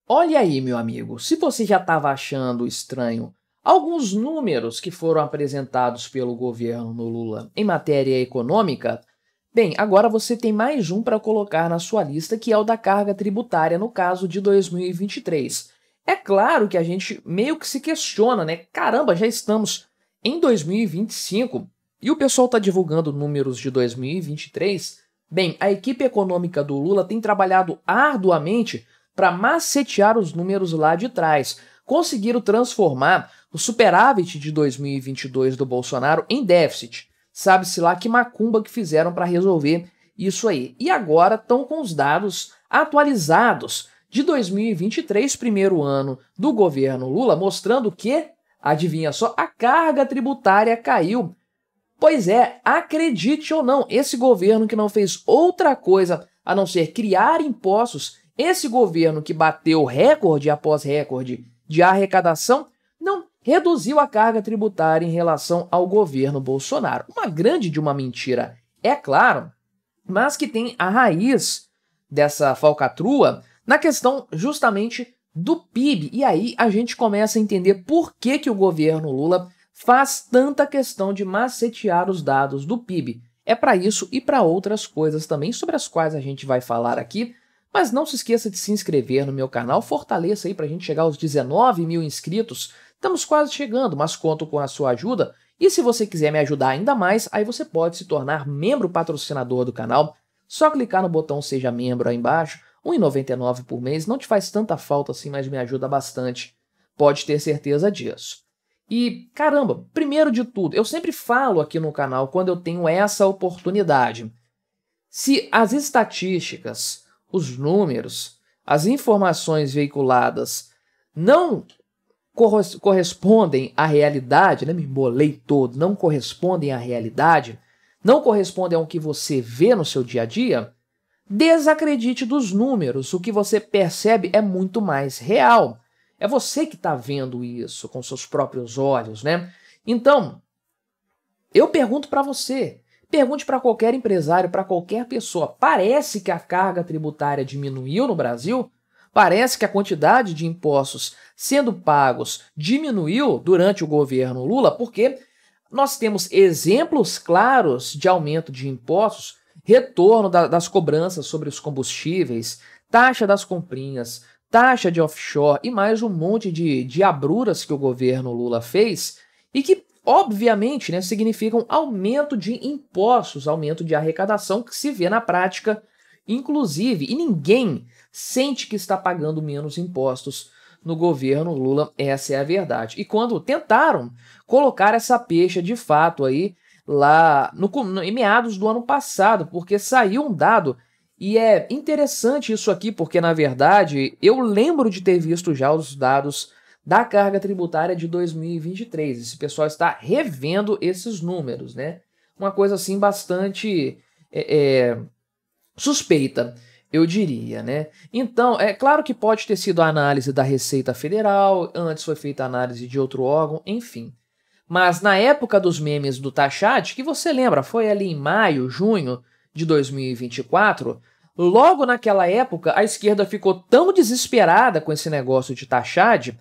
Olha aí, meu amigo, se você já estava achando estranho alguns números que foram apresentados pelo governo Lula em matéria econômica, bem, agora você tem mais um para colocar na sua lista, que é o da carga tributária no caso de 2023. É claro que a gente meio que se questiona, né? Caramba, já estamos em 2025 e o pessoal está divulgando números de 2023. Bem, a equipe econômica do Lula tem trabalhado arduamente para macetear os números lá de trás. Conseguiram transformar o superávit de 2022 do Bolsonaro em déficit. Sabe-se lá que macumba que fizeram para resolver isso aí. E agora estão com os dados atualizados de 2023, primeiro ano do governo Lula, mostrando que, adivinha só, a carga tributária caiu. Pois é, acredite ou não, esse governo que não fez outra coisa a não ser criar impostos, esse governo que bateu recorde após recorde de arrecadação, não reduziu a carga tributária em relação ao governo Bolsonaro. Uma grande de uma mentira, é claro, mas que tem a raiz dessa falcatrua na questão justamente do PIB. E aí a gente começa a entender por que o governo Lula faz tanta questão de macetear os dados do PIB. É para isso e para outras coisas também, sobre as quais a gente vai falar aqui. Mas não se esqueça de se inscrever no meu canal, fortaleça aí para a gente chegar aos 19 mil inscritos. Estamos quase chegando, mas conto com a sua ajuda. E se você quiser me ajudar ainda mais, aí você pode se tornar membro patrocinador do canal. Só clicar no botão Seja Membro aí embaixo, R$ 1,99 por mês, não te faz tanta falta assim, mas me ajuda bastante. Pode ter certeza disso. E, caramba, primeiro de tudo, eu sempre falo aqui no canal quando eu tenho essa oportunidade. Se as estatísticas, os números, as informações veiculadas não correspondem à realidade, né? Me embolei todo, não correspondem à realidade, não correspondem ao que você vê no seu dia a dia, desacredite dos números, o que você percebe é muito mais real. É você que está vendo isso com seus próprios olhos, né? Então, eu pergunto para você, pergunte para qualquer empresário, para qualquer pessoa, parece que a carga tributária diminuiu no Brasil? Parece que a quantidade de impostos sendo pagos diminuiu durante o governo Lula? Porque nós temos exemplos claros de aumento de impostos, retorno das cobranças sobre os combustíveis, taxa das comprinhas, taxa de offshore e mais um monte de diabruras que o governo Lula fez e que, obviamente, né, significam aumento de impostos, aumento de arrecadação que se vê na prática, inclusive, e ninguém sente que está pagando menos impostos no governo Lula, essa é a verdade. E quando tentaram colocar essa pecha de fato aí lá em meados do ano passado, porque saiu um dado. E é interessante isso aqui, porque, na verdade, eu lembro de ter visto já os dados da carga tributária de 2023. Esse pessoal está revendo esses números, né? Uma coisa, assim, bastante suspeita, eu diria, né? Então, é claro que pode ter sido a análise da Receita Federal, antes foi feita a análise de outro órgão, enfim. Mas na época dos memes do Tachat, que você lembra, foi ali em maio, junho de 2024, logo naquela época a esquerda ficou tão desesperada com esse negócio de Tachat,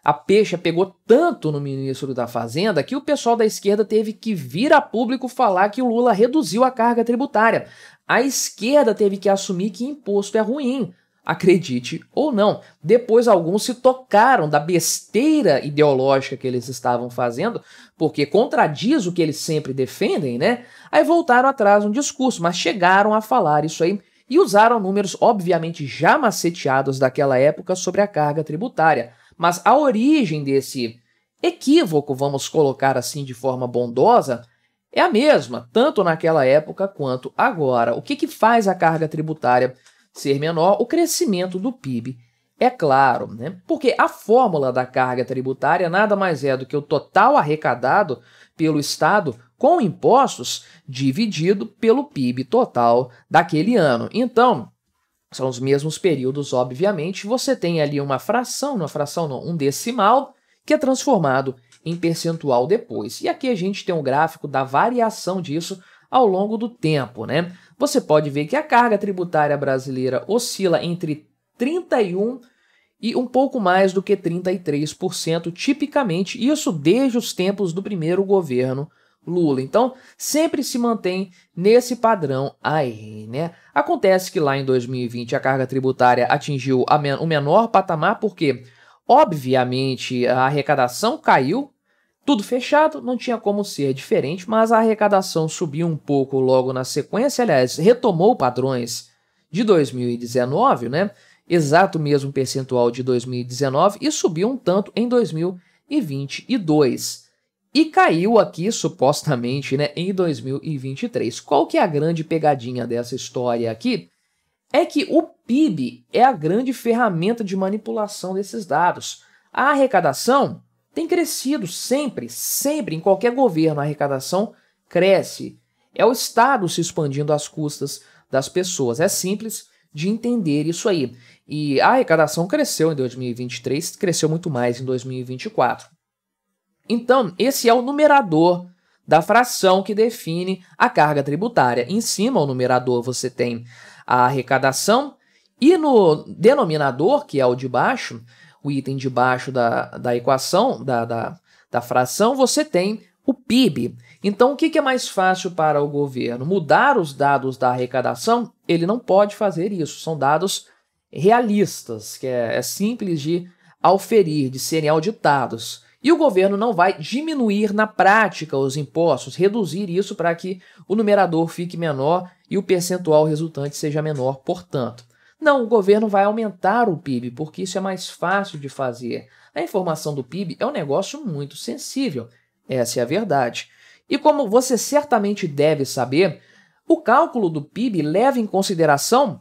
a pecha pegou tanto no ministro da Fazenda que o pessoal da esquerda teve que vir a público falar que o Lula reduziu a carga tributária. A esquerda teve que assumir que imposto é ruim. Acredite ou não. Depois alguns se tocaram da besteira ideológica que eles estavam fazendo, porque contradiz o que eles sempre defendem, né? Aí voltaram atrás no discurso, mas chegaram a falar isso aí e usaram números obviamente já maceteados daquela época sobre a carga tributária. Mas a origem desse equívoco, vamos colocar assim de forma bondosa, é a mesma, tanto naquela época quanto agora. O que faz a carga tributária ser menor? O crescimento do PIB, é claro, né? Porque a fórmula da carga tributária nada mais é do que o total arrecadado pelo Estado com impostos dividido pelo PIB total daquele ano. Então, são os mesmos períodos, obviamente, você tem ali uma fração, um decimal, que é transformado em percentual depois. E aqui a gente tem um gráfico da variação disso ao longo do tempo, né? Você pode ver que a carga tributária brasileira oscila entre 31% e um pouco mais do que 33%, tipicamente, isso desde os tempos do primeiro governo Lula. Então, sempre se mantém nesse padrão aí, né? Acontece que lá em 2020 a carga tributária atingiu o menor patamar porque, obviamente, a arrecadação caiu, tudo fechado, não tinha como ser diferente, mas a arrecadação subiu um pouco logo na sequência, aliás, retomou padrões de 2019, né? Exato mesmo percentual de 2019 e subiu um tanto em 2022. E caiu aqui, supostamente, né, em 2023. Qual que é a grande pegadinha dessa história aqui? É que o PIB é a grande ferramenta de manipulação desses dados. A arrecadação tem crescido sempre, em qualquer governo a arrecadação cresce. É o Estado se expandindo às custas das pessoas. É simples de entender isso aí. E a arrecadação cresceu em 2023, cresceu muito mais em 2024. Então, esse é o numerador da fração que define a carga tributária. Em cima, o numerador, você tem a arrecadação e no denominador, que é o de baixo, o item de baixo da equação, da fração, você tem o PIB. Então, o que é mais fácil para o governo? Mudar os dados da arrecadação? Ele não pode fazer isso. São dados realistas, que é simples de auferir, de serem auditados. E o governo não vai diminuir na prática os impostos, reduzir isso para que o numerador fique menor e o percentual resultante seja menor, portanto. Não, o governo vai aumentar o PIB, porque isso é mais fácil de fazer. A informação do PIB é um negócio muito sensível, essa é a verdade. E como você certamente deve saber, o cálculo do PIB leva em consideração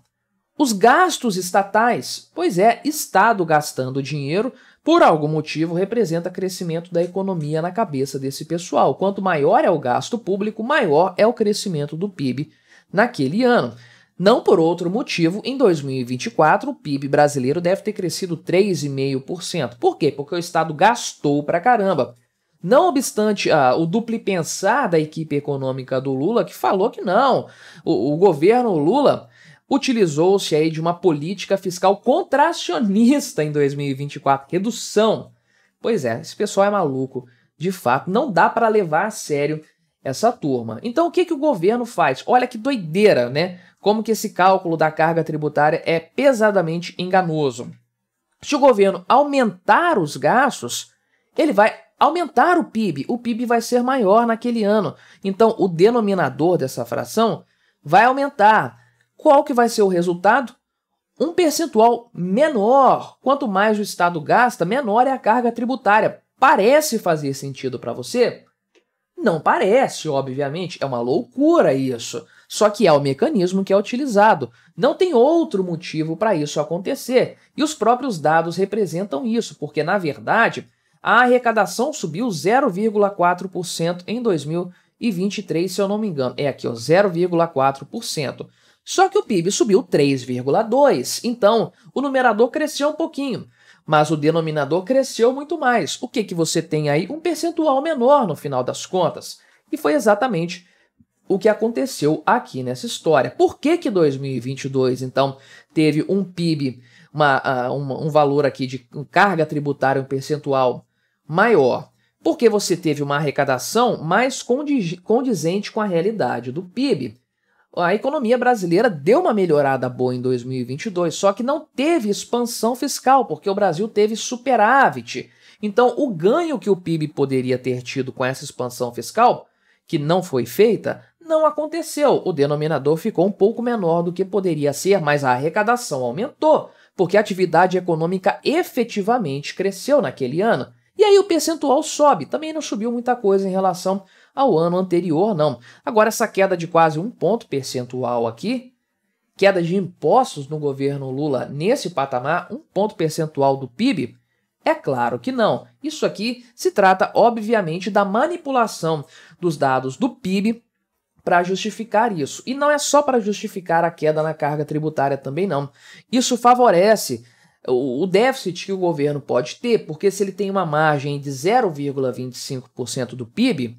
os gastos estatais. Pois é, Estado gastando dinheiro, por algum motivo, representa crescimento da economia na cabeça desse pessoal. Quanto maior é o gasto público, maior é o crescimento do PIB naquele ano. Não por outro motivo, em 2024, o PIB brasileiro deve ter crescido 3,5%. Por quê? Porque o Estado gastou pra caramba. Não obstante o duplo pensar da equipe econômica do Lula, que falou que não, o governo Lula utilizou-se aí de uma política fiscal contracionista em 2024, redução. Pois é, esse pessoal é maluco, de fato, não dá para levar a sério essa turma. Então o que o governo faz? Olha que doideira, né? Como que esse cálculo da carga tributária é pesadamente enganoso. Se o governo aumentar os gastos, ele vai aumentar o PIB vai ser maior naquele ano. Então o denominador dessa fração vai aumentar. Qual que vai ser o resultado? Um percentual menor. Quanto mais o Estado gasta, menor é a carga tributária. Parece fazer sentido para você? Não parece, obviamente. É uma loucura isso. Só que é o mecanismo que é utilizado. Não tem outro motivo para isso acontecer. E os próprios dados representam isso, porque, na verdade, a arrecadação subiu 0,4% em 2023, se eu não me engano. É aqui, 0,4%. Só que o PIB subiu 3,2%, então o numerador cresceu um pouquinho, mas o denominador cresceu muito mais. O que você tem aí? Um percentual menor no final das contas. E foi exatamente o que aconteceu aqui nessa história. Por que 2022, então, teve um PIB, um valor aqui de carga tributária, um percentual maior? Porque você teve uma arrecadação mais condizente com a realidade do PIB. A economia brasileira deu uma melhorada boa em 2022, só que não teve expansão fiscal, porque o Brasil teve superávit. Então, o ganho que o PIB poderia ter tido com essa expansão fiscal, que não foi feita, não aconteceu. O denominador ficou um pouco menor do que poderia ser, mas a arrecadação aumentou, porque a atividade econômica efetivamente cresceu naquele ano. E aí o percentual sobe, também não subiu muita coisa em relação ao ano anterior, não. Agora, essa queda de quase 1 ponto percentual aqui, queda de impostos no governo Lula nesse patamar, 1 ponto percentual do PIB, é claro que não. Isso aqui se trata, obviamente, da manipulação dos dados do PIB para justificar isso. E não é só para justificar a queda na carga tributária também, não. Isso favorece o déficit que o governo pode ter, porque se ele tem uma margem de 0,25% do PIB,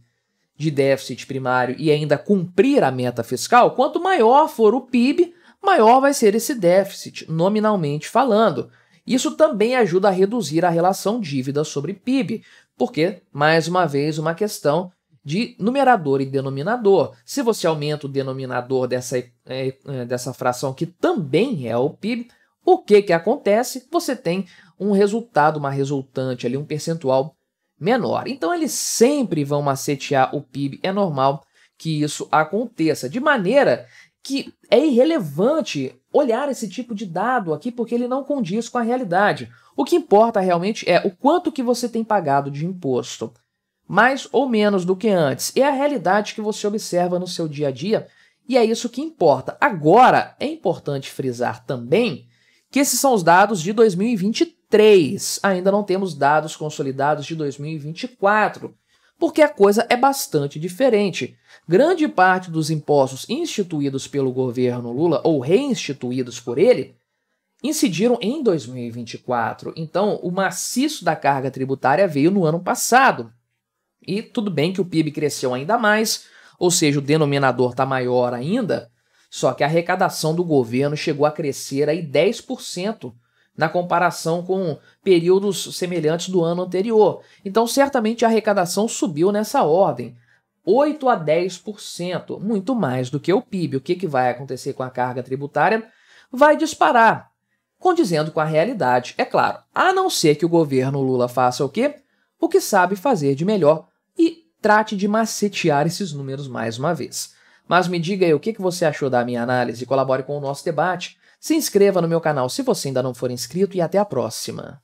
de déficit primário e ainda cumprir a meta fiscal, quanto maior for o PIB, maior vai ser esse déficit, nominalmente falando. Isso também ajuda a reduzir a relação dívida sobre PIB, porque, mais uma vez, uma questão de numerador e denominador. Se você aumenta o denominador dessa fração, que também é o PIB, o que acontece? Você tem um resultado, uma resultante ali, um percentual menor. Então, eles sempre vão macetear o PIB, é normal que isso aconteça, de maneira que é irrelevante olhar esse tipo de dado aqui, porque ele não condiz com a realidade. O que importa realmente é o quanto que você tem pagado de imposto. Mais ou menos do que antes. É a realidade que você observa no seu dia a dia e é isso que importa. Agora, é importante frisar também que esses são os dados de 2023. Ainda não temos dados consolidados de 2024, porque a coisa é bastante diferente. Grande parte dos impostos instituídos pelo governo Lula, ou reinstituídos por ele, incidiram em 2024. Então, o maciço da carga tributária veio no ano passado. E tudo bem que o PIB cresceu ainda mais, ou seja, o denominador está maior ainda, só que a arrecadação do governo chegou a crescer aí 10% na comparação com períodos semelhantes do ano anterior. Então, certamente a arrecadação subiu nessa ordem, 8 a 10%, muito mais do que o PIB. O que vai acontecer com a carga tributária? Vai disparar, condizendo com a realidade, é claro, a não ser que o governo Lula faça o quê? O que sabe fazer de melhor e trate de macetear esses números mais uma vez. Mas me diga aí o que você achou da minha análise, colabore com o nosso debate, se inscreva no meu canal se você ainda não for inscrito e até a próxima.